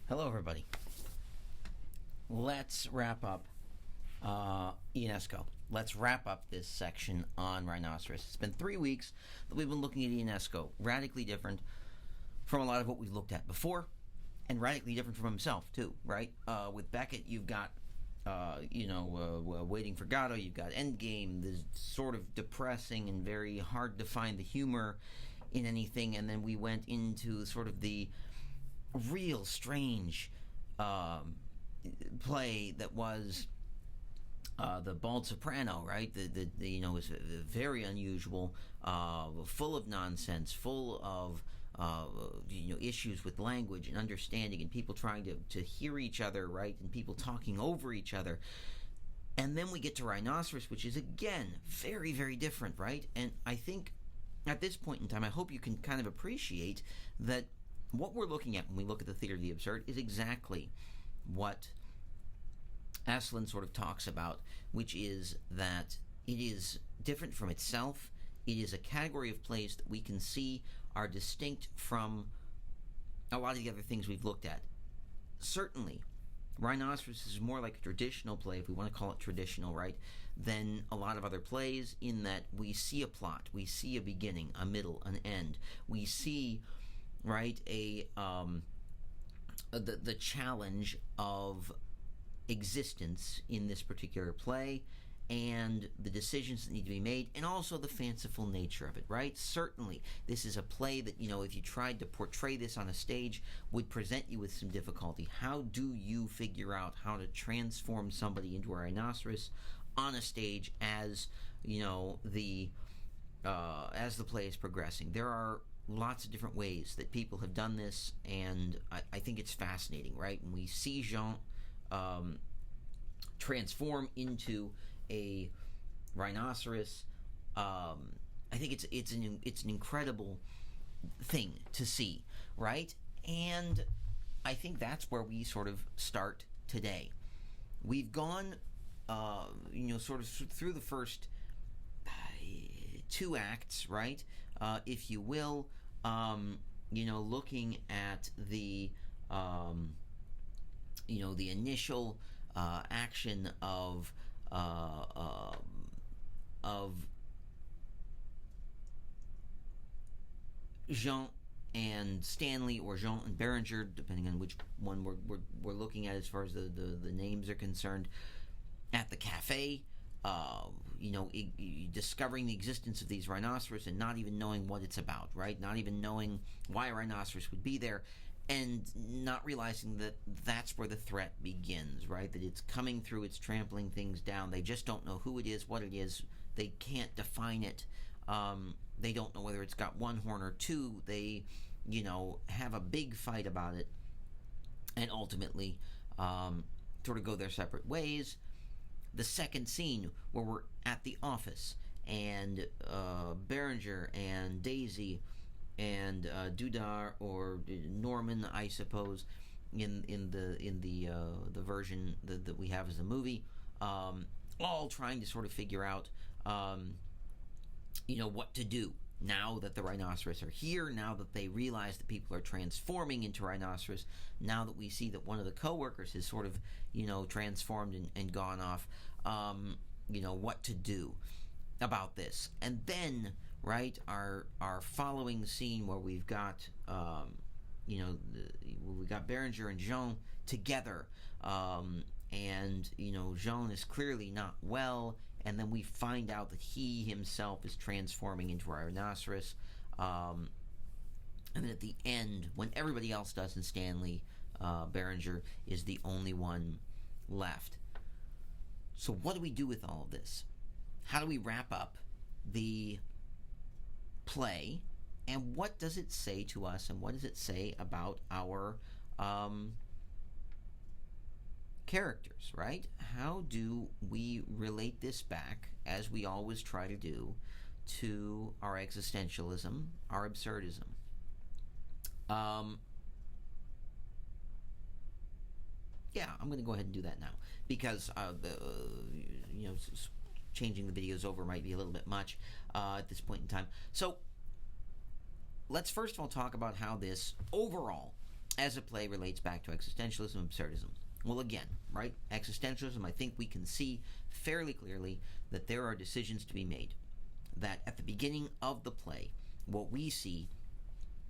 Hello, everybody. Let's wrap up UNESCO. Let's wrap up this section on Rhinoceros. It's been 3 weeks that we've been looking at UNESCO. Radically different from a lot of what we've looked at before, and radically different from himself, too, right? With Beckett, you've got, Waiting for Godot, you've got Endgame, this sort of depressing and very hard to find the humor in anything, and then we went into sort of the real strange play that was the Bald Soprano, right? The was very unusual, full of nonsense, full of issues with language and understanding, and people trying to hear each other, right, and people talking over each other. And then we get to Rhinoceros, which is again very, very different, right? And I think at this point in time, I hope you can kind of appreciate that what we're looking at when we look at the theater of the absurd is exactly what Aslan sort of talks about, which is that it is different from itself. It is a category of plays that we can see are distinct from a lot of the other things we've looked at. Certainly, Rhinoceros is more like a traditional play, if we want to call it traditional, right, than a lot of other plays, in that we see a plot, we see a beginning, a middle, an end. We see, right, the challenge of existence in this particular play, and the decisions that need to be made, and also the fanciful nature of it, right? Certainly, this is a play that, if you tried to portray this on a stage, would present you with some difficulty. How do you figure out how to transform somebody into a rhinoceros on a stage as, as the play is progressing? There are lots of different ways that people have done this, and I think it's fascinating, right? When we see Jean transform into a rhinoceros, I think it's an incredible thing to see, right? And I think that's where we sort of start today. We've gone, sort of through the first 2 acts, right? If you will, looking at the the initial action of Jean and Stanley, or Jean and Berenger, depending on which one we're looking at as far as the names are concerned, at the cafe. Discovering the existence of these rhinoceros and not even knowing what it's about, right? Not even knowing why a rhinoceros would be there, and not realizing that that's where the threat begins, right? That it's coming through, it's trampling things down. They just don't know who it is, what it is. They can't define it. They don't know whether it's got 1 horn or 2. They, have a big fight about it, and ultimately sort of go their separate ways. The second scene, where we're at the office, and Berenger and Daisy and Dudar, or Norman, I suppose, in the version that we have as a movie, all trying to sort of figure out, what to do now that the rhinoceros are here, now that they realize that people are transforming into rhinoceros, now that we see that one of the co-workers has sort of, transformed and gone off, what to do about this. And then, right, our following scene, where we've got, we got Berenger and Jean together, and Jean is clearly not well, and then we find out that he himself is transforming into a rhinoceros, and then at the end, when everybody else does, and Stanley, Berenger is the only one left. So what do we do with all of this? How do we wrap up the play, and what does it say to us, and what does it say about our characters, right? How do we relate this back, as we always try to do, to our existentialism, our absurdism? Yeah, I'm going to go ahead and do that now, because changing the videos over might be a little bit much at this point in time. So let's first of all talk about how this overall as a play relates back to existentialism, absurdism. Well, again, right? Existentialism, I think we can see fairly clearly that there are decisions to be made. That at the beginning of the play, what we see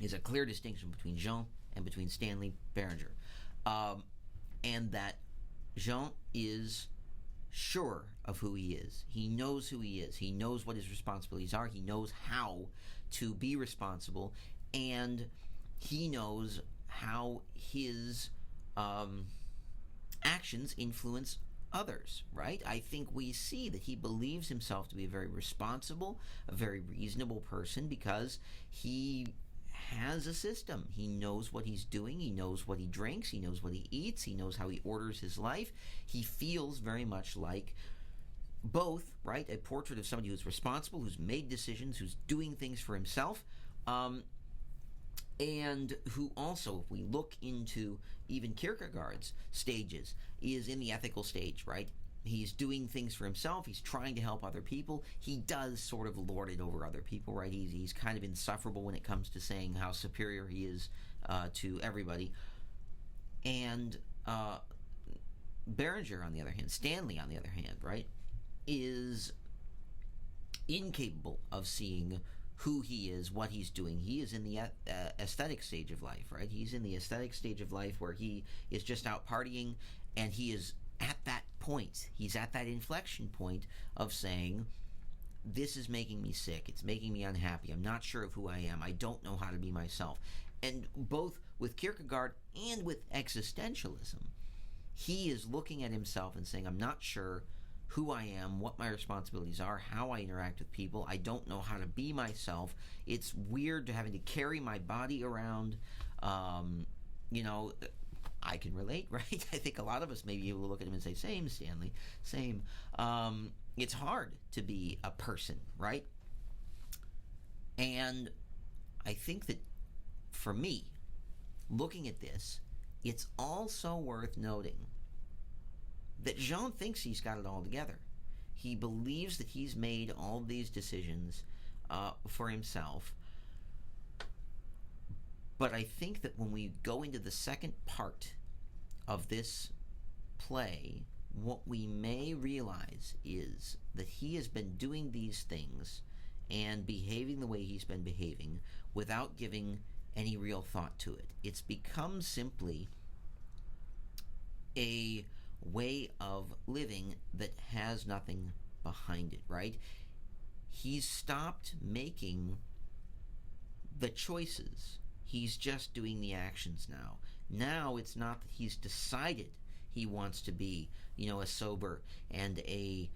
is a clear distinction between Jean and between Stanley Berenger. And that Jean is sure of who he is. He knows who he is. He knows what his responsibilities are. He knows how to be responsible. And he knows how his actions influence others, right? I think we see that he believes himself to be a very responsible, a very reasonable person because he has a system. He knows what he's doing. He knows what he drinks. He knows what he eats. He knows how he orders his life. He feels very much like both, right? A portrait of somebody who's responsible, who's made decisions, who's doing things for himself, and who also, if we look into even Kierkegaard's stages, is in the ethical stage, right? He's doing things for himself. He's trying to help other people. He does sort of lord it over other people, right? He's kind of insufferable when it comes to saying how superior he is to everybody. And Berenger, on the other hand, Stanley, on the other hand, right, is incapable of seeing who he is, what he's doing. He is in the aesthetic stage of life, right? He's in the aesthetic stage of life where he is just out partying, and he is at that point. He's at that inflection point of saying, this is making me sick. It's making me unhappy. I'm not sure of who I am. I don't know how to be myself. And both with Kierkegaard and with existentialism, he is looking at himself and saying, I'm not sure who I am, what my responsibilities are, how I interact with people. I don't know how to be myself. It's weird to having to carry my body around. I can relate, right? I think a lot of us may be able to look at him and say, same, Stanley, same. It's hard to be a person, right? And I think that for me, looking at this, it's also worth noting that Jean thinks he's got it all together. He believes that he's made all these decisions for himself. But I think that when we go into the second part of this play, what we may realize is that he has been doing these things and behaving the way he's been behaving without giving any real thought to it. It's become simply a way of living that has nothing behind it, right? He's stopped making the choices. He's just doing the actions now. Now it's not that he's decided he wants to be, a sober and a,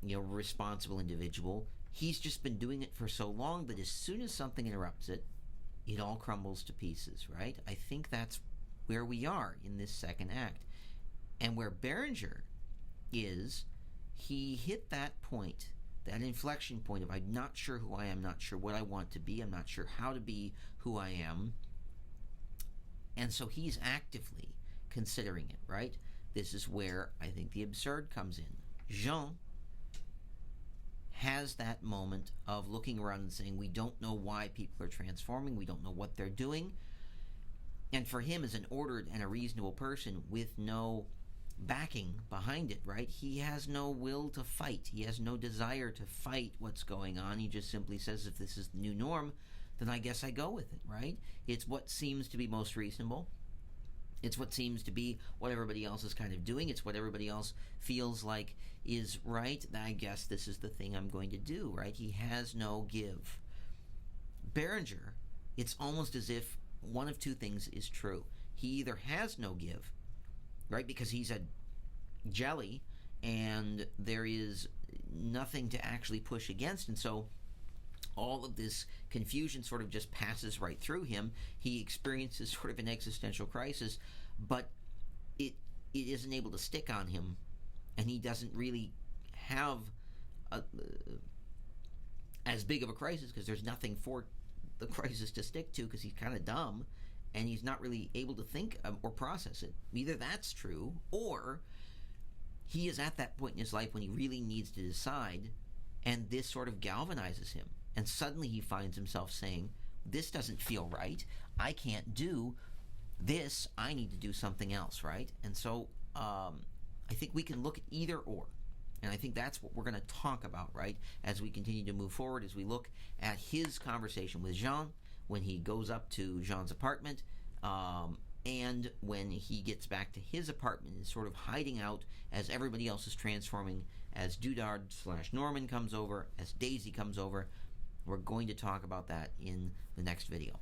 responsible individual. He's just been doing it for so long that as soon as something interrupts it, it all crumbles to pieces, right? I think that's where we are in this second act. And where Berenger is, he hit that point, that inflection point of I'm not sure who I am, not sure what I want to be, I'm not sure how to be who I am. And so he's actively considering it, right? This is where I think the absurd comes in. Jean has that moment of looking around and saying, we don't know why people are transforming, we don't know what they're doing. And for him, as an ordered and a reasonable person with no backing behind it, right? He has no will to fight. He has no desire to fight what's going on. He just simply says, if this is the new norm, then I guess I go with it, right? It's what seems to be most reasonable. It's what seems to be what everybody else is kind of doing. It's what everybody else feels like is right. I guess this is the thing I'm going to do, right? He has no give. Berenger, it's almost as if one of two things is true. He either has no give, right, because he's a jelly and there is nothing to actually push against, and so all of this confusion sort of just passes right through him. He experiences sort of an existential crisis, but it isn't able to stick on him, and he doesn't really have as big of a crisis because there's nothing for the crisis to stick to because he's kind of dumb and he's not really able to think or process it. Either that's true, or he is at that point in his life when he really needs to decide, and this sort of galvanizes him. And suddenly he finds himself saying, this doesn't feel right. I can't do this, I need to do something else, right? And so I think we can look at either or. And I think that's what we're going to talk about, right, as we continue to move forward, as we look at his conversation with Jean when he goes up to Jean's apartment, and when he gets back to his apartment and is sort of hiding out as everybody else is transforming, as Dudard/Norman comes over, as Daisy comes over. We're going to talk about that in the next video.